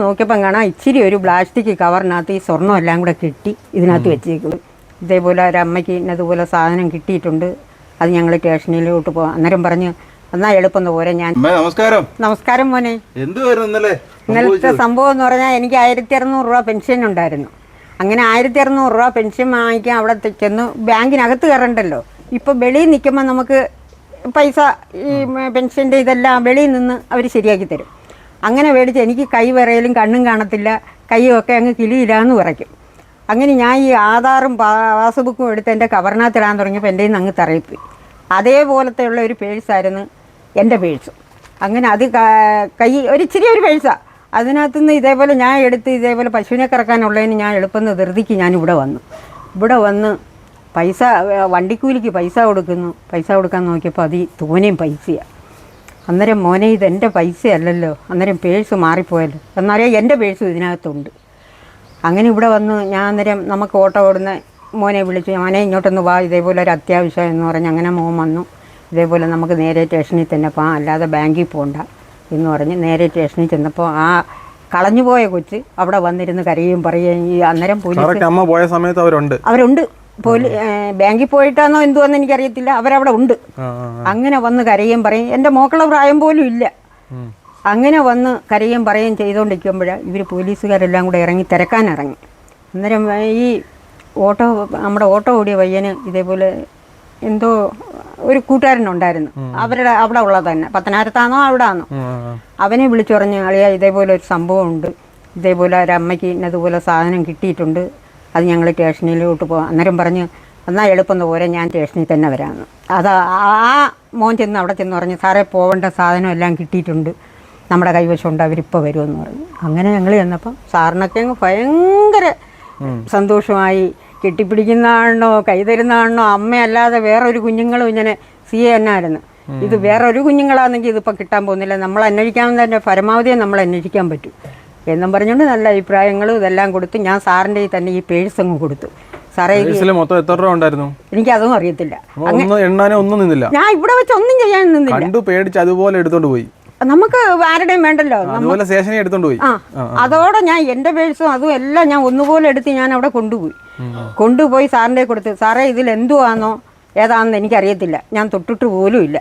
നോക്കിയപ്പം കാണാം ഇച്ചിരി ഒരു പ്ലാസ്റ്റിക് കവറിനകത്ത് ഈ സ്വർണ്ണം എല്ലാം കൂടെ കെട്ടി ഇതിനകത്ത് വെച്ചേക്കുന്നു. ഇതേപോലെ ഒരു അമ്മയ്ക്ക് ഇന്നതുപോലെ സാധനം കിട്ടിയിട്ടുണ്ട്, അത് ഞങ്ങൾ സ്റ്റേഷനിലോട്ട് പോകാം. അന്നേരം പറഞ്ഞ് എന്നാൽ എളുപ്പം പോരെ. ഞാൻ നമസ്കാരം. നമസ്കാരം മോനെ. ഇന്നലത്തെ സംഭവം എന്ന് പറഞ്ഞാൽ എനിക്ക് 1600 രൂപ പെൻഷൻ ഉണ്ടായിരുന്നു. അങ്ങനെ 1600 രൂപ പെൻഷൻ വാങ്ങിക്കാൻ അവിടെ ചെന്ന് ബാങ്കിനകത്ത് കയറണ്ടല്ലോ. ഇപ്പോൾ വെളിയിൽ നിൽക്കുമ്പോൾ നമുക്ക് പൈസ ഈ പെൻഷൻ്റെ ഇതെല്ലാം വെളിയിൽ നിന്ന് അവർ ശരിയാക്കി തരും. അങ്ങനെ മേടിച്ച് എനിക്ക് കൈ വിറയലും കണ്ണും കാണത്തില്ല, കൈയൊക്കെ അങ്ങ് കിളിയില്ലാന്ന് പറയ്ക്കും. അങ്ങനെ ഞാൻ ഈ ആധാറും പാസ്ബുക്കും എടുത്ത് എൻ്റെ കവറിനകത്തിടാൻ തുടങ്ങിയപ്പോൾ എൻ്റെ നിന്ന് അങ്ങ് തറയിപ്പോയി. അതേപോലത്തെ ഉള്ള ഒരു പേഴ്സായിരുന്നു എൻ്റെ പേഴ്സ്. അങ്ങനെ അത് കൈ ഇച്ചിരി ഒരു പേഴ്സാണ്. അതിനകത്തുനിന്ന് ഇതേപോലെ ഞാൻ എടുത്ത് ഇതേപോലെ പശുവിനെ കറക്കാനുള്ളതിന് ഞാൻ എളുപ്പം ധൃതിക്ക് ഞാൻ ഇവിടെ വന്ന് പൈസ വണ്ടിക്കൂലിക്ക് പൈസ കൊടുക്കാൻ നോക്കിയപ്പോൾ അത് തോനെയും പൈസയാണ്. അന്നേരം മോനെ ഇതെൻ്റെ പൈസയല്ലല്ലോ, അന്നേരം പേഴ്സ് മാറിപ്പോയല്ലോ. എന്നാലും എൻ്റെ പേഴ്സും ഇതിനകത്തുണ്ട്. അങ്ങനെ ഇവിടെ വന്ന് ഞാൻ അന്നേരം നമുക്ക് ഓട്ടോ ഓടുന്ന മോനെ വിളിച്ചു, മോനെ ഇങ്ങോട്ടൊന്ന് വാ, ഇതേപോലെ ഒരു അത്യാവശ്യം എന്ന് പറഞ്ഞ് അങ്ങനെ മോൻ വന്നു. ഇതേപോലെ നമുക്ക് നേരെ സ്റ്റേഷനിൽ തന്നെ പോകാം, അല്ലാതെ ബാങ്കിൽ പോകണ്ട എന്ന് പറഞ്ഞ് നേരെ സ്റ്റേഷനിൽ ചെന്നപ്പോൾ ആ കളഞ്ഞുപോയ കൊച്ച് അവിടെ വന്നിരുന്ന് കരയുകയും പറയുകയും. ഈ അന്നേരം പോലീസ് അമ്മ പോയ സമയത്ത് അവരുണ്ട് ബാങ്കിൽ പോയിട്ടാണോ എന്തുവെന്ന് എനിക്കറിയത്തില്ല, അവരവിടെ ഉണ്ട്. അങ്ങനെ വന്ന് കരയുകയും പറയും. എൻ്റെ മോക്കളുടെ പ്രായം പോലും ഇല്ല. അങ്ങനെ വന്ന് കരയുകയും പറയുകയും ചെയ്തുകൊണ്ടിരിക്കുമ്പോഴാണ് ഇവർ പോലീസുകാരെല്ലാം കൂടെ തിരക്കാനിറങ്ങി. അന്നേരം ഈ നമ്മുടെ ഓട്ടോ ഓടിയ പയ്യന് ഇതേപോലെ എന്തോ ഒരു കൂട്ടുകാരനുണ്ടായിരുന്നു, അവരുടെ അവിടെ ഉള്ളത് തന്നെ, പത്തനാപുരത്താണോ അവിടെ ആണോ, അവനെ വിളിച്ചു പറഞ്ഞ് അളിയാ ഇതേപോലെ ഒരു സംഭവം ഉണ്ട്, ഇതേപോലെ ഒരു അമ്മയ്ക്ക് ഇന്നതുപോലെ സാധനം കിട്ടിയിട്ടുണ്ട്, അത് ഞങ്ങൾ സ്റ്റേഷനിലോട്ട് പോകാം. അന്നേരം പറഞ്ഞ് എന്നാൽ എളുപ്പം പോരെ, ഞാൻ സ്റ്റേഷനിൽ തന്നെ വരാമെന്ന്. അത് ആ മോൻ ചെന്ന് അവിടെ ചെന്ന് പറഞ്ഞു, സാറേ പോവേണ്ട സാധനം എല്ലാം കിട്ടിയിട്ടുണ്ട്, നമ്മുടെ കൈവശമുണ്ട്, അവരിപ്പോൾ വരുമെന്ന് പറഞ്ഞു. അങ്ങനെ ഞങ്ങൾ ചെന്നപ്പം സാറിനൊക്കെ അങ്ങ് ഭയങ്കര സന്തോഷമായി. കെട്ടിപ്പിടിക്കുന്നതാണോ കൈ തരുന്നതാണോ, അമ്മയല്ലാതെ വേറൊരു കുഞ്ഞുങ്ങളും ഇങ്ങനെ എന്നായിരുന്നു. ഇത് വേറൊരു കുഞ്ഞുങ്ങളാണെങ്കിൽ ഇതിപ്പോൾ കിട്ടാൻ പോകുന്നില്ല, നമ്മൾ അന്വേഷിക്കാവുന്നതിൻ്റെ പരമാവധിയെ നമ്മൾ അന്വേഷിക്കാൻ പറ്റും എന്നും പറഞ്ഞുകൊണ്ട് നല്ല അഭിപ്രായങ്ങളും ഇതെല്ലാം കൊടുത്ത് ഞാൻ സാറിൻ്റെ തന്നെ ഈ പേഴ്സ് അങ്ങ് കൊടുത്തു. സാറേ മൊത്തം എത്ര രൂപ ഉണ്ടായിരുന്നു? എനിക്കതും അറിയത്തില്ല. ഞാൻ ഇവിടെ വെച്ച് ഒന്നും ചെയ്യാൻ നിന്നില്ല, പേടിച്ച് അതുപോലെ എടുത്തോണ്ട് പോയി. നമുക്ക് ആരുടെയും വേണ്ടല്ലോ, അതോടെ ഞാൻ എൻ്റെ പേഴ്സും അതും എല്ലാം ഞാൻ ഒന്നുപോലെ എടുത്ത് ഞാൻ അവിടെ കൊണ്ടുപോയി സാറിൻ്റെ കൊടുത്ത്. സാറേ ഇതിൽ എന്തുവാണോ ഏതാണെന്ന് എനിക്കറിയത്തില്ല, ഞാൻ തൊട്ടിട്ട് പോലും ഇല്ല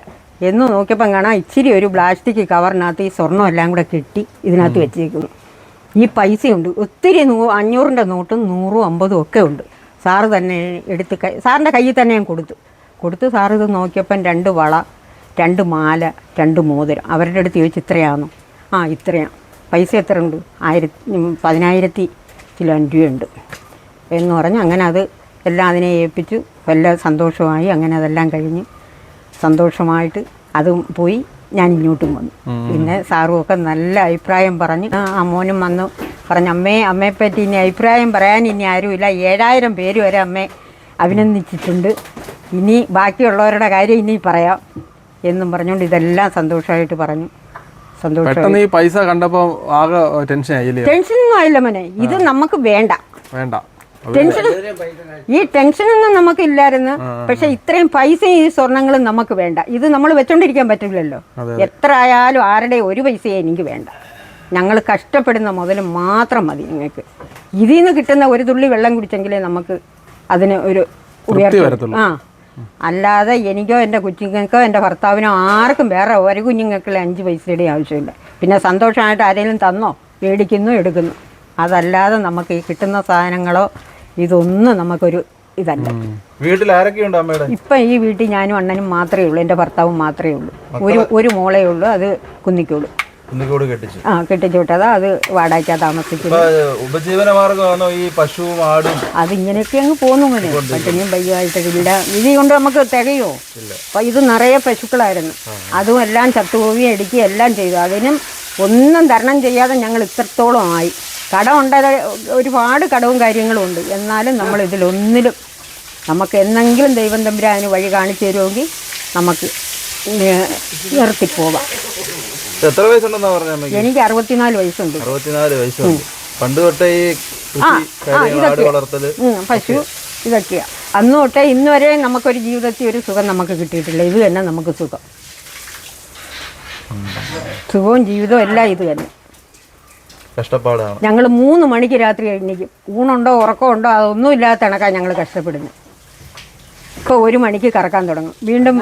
എന്ന് നോക്കിയപ്പം കാണാം ഇച്ചിരി ഒരു പ്ലാസ്റ്റിക് കവറിനകത്ത് ഈ സ്വർണ്ണം എല്ലാം കൂടെ കെട്ടി ഇതിനകത്ത് വെച്ചേക്കുന്നു. ഈ പൈസയുണ്ട്, ഒത്തിരി 500ൻ്റെ നോട്ടും 100, 50 ഒക്കെ ഉണ്ട്. സാറ് തന്നെ എടുത്ത് സാറിൻ്റെ കയ്യിൽ തന്നെ ഞാൻ കൊടുത്ത് സാറ് ഇത് നോക്കിയപ്പം 2 വള, 2 മാല, 2 മോതിരം. അവരുടെ അടുത്ത് ചോദിച്ചു ഇത്രയാണോ? ആ ഇത്രയാണ്. പൈസ എത്ര ഉണ്ട്? 10,000 ചില രൂപയുണ്ട് എന്ന് പറഞ്ഞ് അങ്ങനെ അത് എല്ലാം അതിനെ ഏൽപ്പിച്ചു. വല്ല സന്തോഷമായി. അങ്ങനെ അതെല്ലാം കഴിഞ്ഞ് സന്തോഷമായിട്ട് അതും പോയി. ഞാൻ ഇങ്ങോട്ടും വന്നു. പിന്നെ സാറും ഒക്കെ നല്ല അഭിപ്രായം പറഞ്ഞ് ആ മോനും വന്നു പറഞ്ഞു, അമ്മയെപ്പറ്റി ഇനി അഭിപ്രായം പറയാൻ ഇനി ആരുമില്ല, 7000 പേര് വരെ അമ്മയെ അഭിനന്ദിച്ചിട്ടുണ്ട്, ഇനി ബാക്കിയുള്ളവരുടെ കാര്യം ഇനി പറയാം എന്നും പറഞ്ഞുകൊണ്ട് ഇതെല്ലാം സന്തോഷമായിട്ട് പറഞ്ഞു. സന്തോഷം. ഈ പൈസ കണ്ടപ്പോൾ ആകെ ടെൻഷനൊന്നും ആയില്ല മോനെ, ഇത് നമുക്ക് വേണ്ട. ഈ ടെൻഷനൊന്നും നമുക്കില്ലായിരുന്നു. പക്ഷെ ഇത്രയും പൈസയും ഈ സ്വർണ്ണങ്ങളും നമുക്ക് വേണ്ട. ഇത് നമ്മൾ വെച്ചോണ്ടിരിക്കാൻ പറ്റില്ലല്ലോ. എത്ര ആയാലും ആരുടെ ഒരു പൈസയും എനിക്ക് വേണ്ട. ഞങ്ങൾ കഷ്ടപ്പെടുന്ന മുതൽ മാത്രം മതി നിങ്ങൾക്ക്. ഇതിൽ നിന്ന് കിട്ടുന്ന ഒരു തുള്ളി വെള്ളം കുടിച്ചെങ്കിലേ നമുക്ക് അതിന് ഒരു ഉയർച്ച. അല്ലാതെ എനിക്കോ എൻ്റെ കുഞ്ഞുങ്ങൾക്കോ എൻ്റെ ഭർത്താവിനോ ആർക്കും വേറെ ഒരു കുഞ്ഞുങ്ങൾക്കുള്ള 5 പൈസയുടെ ആവശ്യമില്ല. പിന്നെ സന്തോഷമായിട്ട് ആരെങ്കിലും തന്നോ മേടിക്കുന്നു എടുക്കുന്നു, അതല്ലാതെ നമുക്ക് ഈ കിട്ടുന്ന സാധനങ്ങളോ ഇതൊന്നും നമുക്കൊരു ഇതല്ല. വീട്ടിൽ ആരൊക്കെയുണ്ട് അമ്മയുടെ? ഇപ്പം ഈ വീട്ടിൽ ഞാനും അണ്ണനും മാത്രമേ ഉള്ളൂ, എൻ്റെ ഭർത്താവും മാത്രമേ ഉള്ളൂ. ഒരു മോളേ ഉള്ളൂ, അത് കുന്നിക്കോട് കെട്ടിച്ചു വിട്ടതാ. അത് വാടകയ്ക്കാ താമസിക്കുന്നു. ഉപജീവനമാർഗമാണോ ഈ പശുവും ആടും? അതിങ്ങനെയൊക്കെ അങ്ങ് പോന്നു മോനെ, പട്ടിണിയും വയ്യായിട്ടില്ല. ഇത് കൊണ്ട് നമുക്ക് തികയോ? അപ്പൊ ഇത് നിറയെ പശുക്കളായിരുന്നു, അതും എല്ലാം ചത്തുപോവുകയും അടിക്കുകയും എല്ലാം ചെയ്തു. അതിനും ഒന്നും തരണം ചെയ്യാതെ ഞങ്ങൾ ഇത്രത്തോളം ആയി. കടമുണ്ട്, ഒരുപാട് കടവും കാര്യങ്ങളും ഉണ്ട്. എന്നാലും നമ്മൾ ഇതിലൊന്നിലും നമുക്ക് എന്തെങ്കിലും ദൈവം തമ്പുരാന് വഴി കാണിച്ചു തരുമെങ്കിൽ നമുക്ക് നിർത്തിപ്പോവാം. എത്ര വയസ്സുണ്ടെന്നാ പറഞ്ഞത്? എനിക്ക് 64 വയസ്സുണ്ട്. 64 വയസ്സുണ്ട്. പണ്ട് തൊട്ടേ പശു ഇതൊക്കെയാ. അന്ന് തൊട്ടേ ഇന്ന് വരെ നമുക്കൊരു ജീവിതത്തിൽ ഒരു സുഖം നമുക്ക് കിട്ടിയിട്ടില്ല. ഇത് തന്നെ നമുക്ക് സുഖവും ജീവിതവും എല്ലാം ഇത് തന്നെ. കഷ്ടപ്പാടാണ്. ഞങ്ങൾ 3 മണിക്ക് രാത്രി എണീക്കും. ഊണുണ്ടോ ഉറക്കമുണ്ടോ അതൊന്നും ഇല്ലാത്ത കണക്കാണ് ഞങ്ങൾ കഷ്ടപ്പെടുന്നത്. ഇപ്പോൾ 1 മണിക്ക് കറക്കാൻ തുടങ്ങും. വീണ്ടും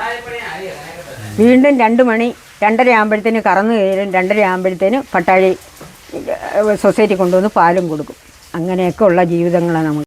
2 മണി 2:30 ആകുമ്പോഴത്തേന് കറന്നു കയറും. 2:30 ആകുമ്പോഴത്തേന് പട്ടാഴി സൊസൈറ്റി കൊണ്ടുവന്ന് പാലും കൊടുക്കും. അങ്ങനെയൊക്കെ ഉള്ള ജീവിതങ്ങളാണ് നമുക്ക്.